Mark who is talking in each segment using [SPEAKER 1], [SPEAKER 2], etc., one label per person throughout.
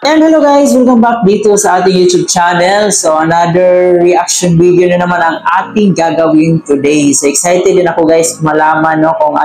[SPEAKER 1] And hello guys, welcome back dito sa ating YouTube channel. So another reaction video na naman ang ating gagawin today. So excited din ako guys malaman kung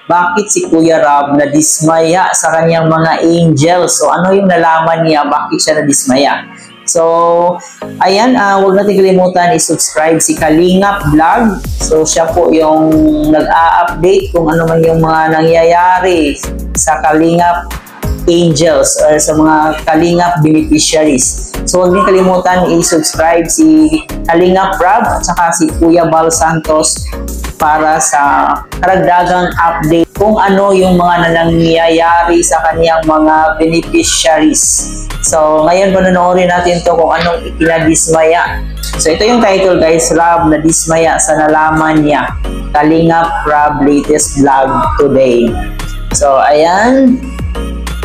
[SPEAKER 1] bakit si Kuya Rob na dismaya sa kanyang mga angels. So ano yung nalaman niya, bakit siya na dismaya. So ayan, huwag natin kalimutan i-subscribe si Kalingap Vlog. So siya po yung nag-a-update kung ano man yung mga nangyayari sa Kalingap angels or sa mga Kalingap beneficiaries. So huwag niyo kalimutan i-subscribe si Kalingap Rob at saka si Kuya Bal Santos para sa karagdagang update kung ano yung mga nangyayari sa kaniyang mga beneficiaries. So ngayon panonoorin natin to kung anong ikinadismaya. So ito yung title guys, Rob na dismaya sa nalaman niya. Kalingap Rob latest vlog today. So ayan.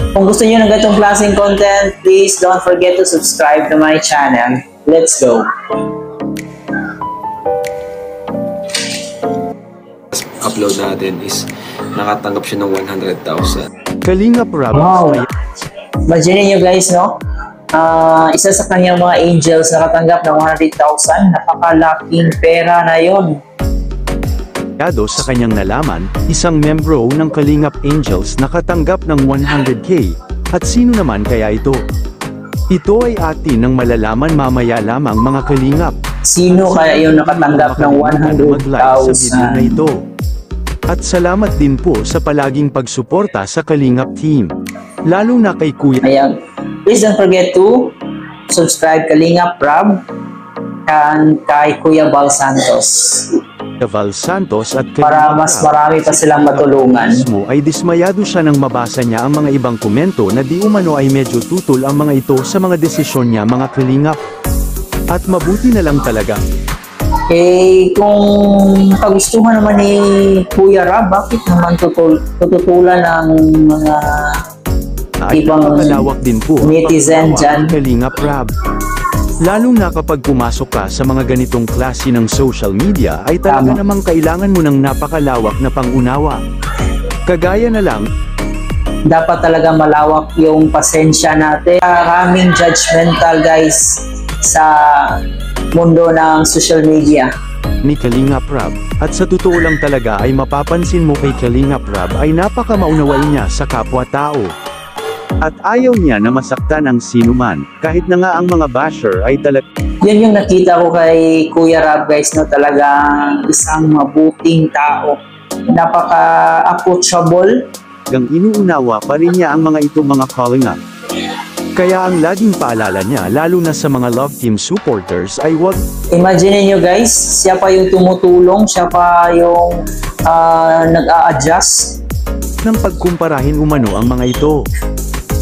[SPEAKER 1] Kung gusto niyo ng ganitong klaseng content, please don't forget to subscribe to my channel. Let's go!
[SPEAKER 2] Upload natin is nakatanggap siya ng 100,000.
[SPEAKER 3] Kalingap Rob.
[SPEAKER 1] Wow! Imagine nyo guys, no? Isa sa kanyang mga angels nakatanggap ng 100,000. Napakalaking pera na yon.
[SPEAKER 3] Sa kanyang nalaman, isang membro ng Kalingap Angels nakatanggap ng 100k. At sino naman kaya ito? Ito ay atin ng malalaman mamaya lamang mga Kalingap.
[SPEAKER 1] Sino kaya yung nakatanggap ng 100,000?
[SPEAKER 3] Sa video na ito. At salamat din po sa palaging pagsuporta sa Kalingap team. Lalo na kay Kuya.
[SPEAKER 1] Ayan. Please don't forget to subscribe Kalingap Rob and kay Kuya Bal Santos.
[SPEAKER 3] Val Santos at
[SPEAKER 1] para mas marami pa silang matulungan.
[SPEAKER 3] Ay dismayado siya nang mabasa niya ang mga ibang komento na di umano ay medyo tutol ang mga ito sa mga desisyon niya mga Kalingap. At mabuti na lang talaga.
[SPEAKER 1] Kung kagustuhan naman ni Kuya Rob, bakit naman tututulan ng mga ibang
[SPEAKER 3] din po
[SPEAKER 1] netizen dyan?
[SPEAKER 3] Kalingap Rob. Lalong na kapag pumasok ka sa mga ganitong klase ng social media ay talaga namang kailangan mo ng napakalawak na pangunawa. Kagaya na lang,
[SPEAKER 1] dapat talaga malawak yung pasensya natin. Maraming judgmental guys sa mundo ng social media
[SPEAKER 3] ni Kalingap Rob. At sa totoo lang talaga ay mapapansin mo kay Kalingap Rob ay napaka-maunawain niya sa kapwa-tao. At ayaw niya na masaktan ang sinuman, kahit na nga ang mga basher ay
[SPEAKER 1] Yan yung nakita ko kay Kuya Rob guys, no, talagang isang mabuting tao. Napaka-approachable.
[SPEAKER 3] Inuunawa pa rin niya ang mga ito mga Kalingap. Kaya ang laging paalala niya lalo na sa mga love team supporters ay wag.
[SPEAKER 1] Imagine niyo guys, siya pa yung tumutulong, siya pa yung nag-a-adjust.
[SPEAKER 3] Nang pagkumparahin umano ang mga ito.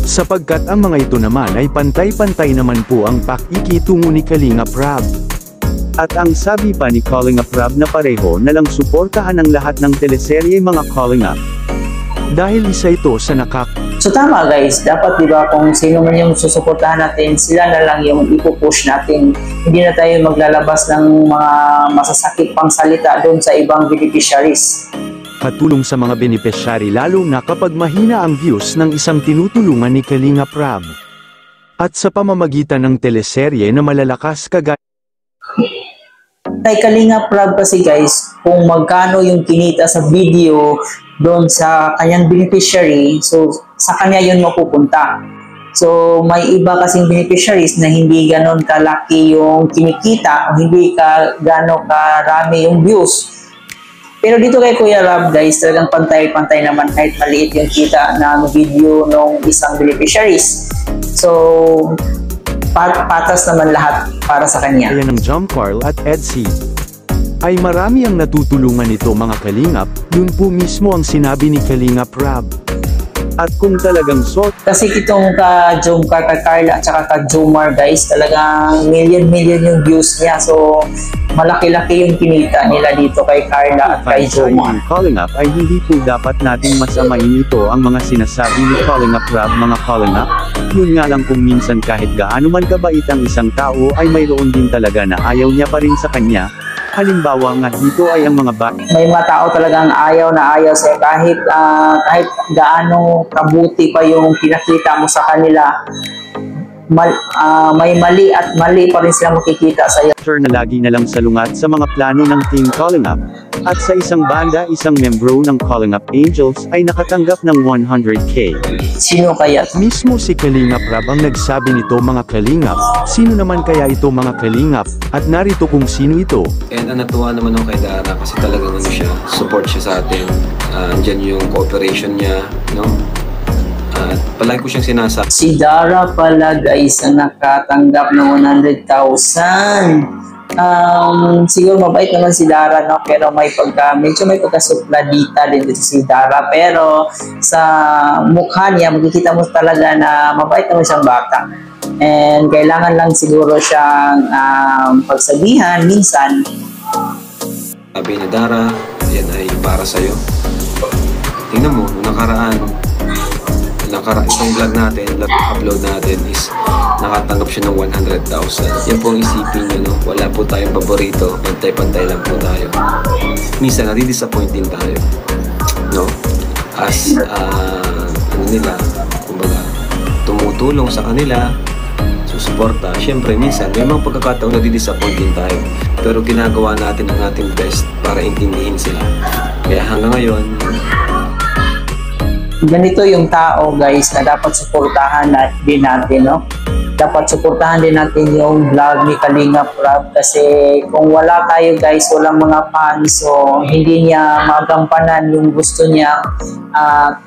[SPEAKER 3] Sapagkat ang mga ito naman ay pantay-pantay naman po ang pakikitungo ni Kalingap Rob. At ang sabi pa ni Kalingap Rob na pareho na lang suportahan ang lahat ng teleserye mga Kalingap. Dahil isa ito sa
[SPEAKER 1] So tama guys, dapat diba kung sino man yung susuportahan natin, sila na lang yung ipupush natin. Hindi na tayo maglalabas ng mga masasakit pang salita doon sa ibang beneficiaries.
[SPEAKER 3] Patulong sa mga beneficiary lalo na kapag mahina ang views ng isang tinutulungan ni Kalingap Rob. At sa pamamagitan ng teleserye na malalakas kagaya
[SPEAKER 1] kay Kalingap Rob kasi guys, kung magkano yung kinita sa video doon sa kanyang beneficiary, so sa kanya yun mapupunta. So may iba kasing beneficiaries na hindi ganon kalaki yung kinikita o hindi ganon karami yung views. Pero dito kay Kuya Rob guys, talagang pantay-pantay naman kahit maliit yung kita ng video ng isang beneficiaries. So, patas naman lahat para sa kanya.
[SPEAKER 3] Kaya ng Jump Carl at Edsy ay marami ang natutulungan nito mga Kalingap, yun po mismo ang sinabi ni Kalingap Rob. At kung talagang
[SPEAKER 1] kasi itong ka-Jomcar, ka-Carla at saka ka-Jomar guys, talagang million yung views niya. So, malaki-laki yung kinita nila dito kay Carla at kay Jomar.
[SPEAKER 3] Kalingap ay hindi po dapat nating masamain ito ang mga sinasabi ni Kalingap Rob mga Kalingap. Yun nga lang kung minsan kahit gaano man kabait ang isang tao ay mayroon din talaga na ayaw niya pa rin sa kanya. Halimbawa nga dito ay ang mga
[SPEAKER 1] may mga tao talagang ayaw na ayaw sa'yo kahit gaano kabuti pa yung pinakita mo sa kanila. may mali at mali pa rin sila makikita sa iyo.
[SPEAKER 3] Na lagi na lang salungat sa mga plano ng Team Calling Up. At sa isang banda, isang membro ng Calling Up Angels ay nakatanggap ng 100k.
[SPEAKER 1] Sino kaya?
[SPEAKER 3] Mismo si Kalingap Rab ang nagsabi nito mga Kalingap. Sino naman kaya ito mga Kalingap? At narito kung sino ito.
[SPEAKER 2] And natuwa naman ako kay Dara kasi talagang ano siya, support siya sa atin. Andyan yung cooperation niya, no? At palagi ko siyang sinasabi.
[SPEAKER 1] Si Dara pala guys ang nakatanggap ng 100,000. Siguro mabait naman si Dara, no? Pero medyo may pagkasupladita din dito si Dara. Pero sa mukha niya, makikita mo talaga na mabait naman siyang bata. And kailangan lang siguro siyang pagsabihan minsan.
[SPEAKER 2] Sabi ni Dara, yan ay para sa'yo. Tingnan mo, itong vlog natin, upload natin is nakatanggap siya ng 100,000. Yan po ang isipin nyo, no? Wala po tayong paborito, pantay-pantay lang po tayo. Minsan, nadi-disappoint din tayo, no? As, kumbaga, tumutulong sa kanila, susuporta. Siyempre, minsan, may mga pagkakataon na di-disappoint din tayo. Pero ginagawa natin ang ating best para intindihin sila. Kaya hanggang ngayon,
[SPEAKER 1] ganito yung tao guys na dapat suportahan din natin, no? Dapat suportahan din natin yung vlog ni Kalingap Rab kasi kung wala tayo guys, walang mga fans, so hindi niya magampanan yung gusto niyang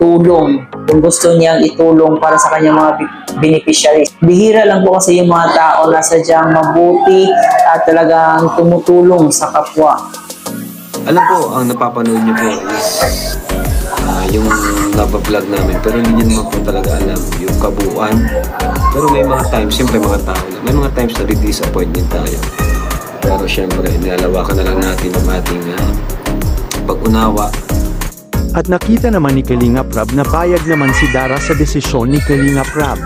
[SPEAKER 1] tulong, yung gusto niyang itulong para sa kanyang mga beneficiaries. Bihira lang po kasi yung mga tao na sadyang mabuti at talagang tumutulong sa kapwa.
[SPEAKER 2] Alam po, ang napapanood niyo po is yung naba-vlog namin, pero hindi niyo naman po talaga alam yung kabuuan. Pero may mga times, siyempre mga tao lang, may mga times na di-disappoint din tayo. Pero siyempre, nilalawakan na lang natin ang ating pag-unawa.
[SPEAKER 3] At nakita naman ni Kalingap Rab na payag naman si Dara sa desisyon ni Kalingap Rab.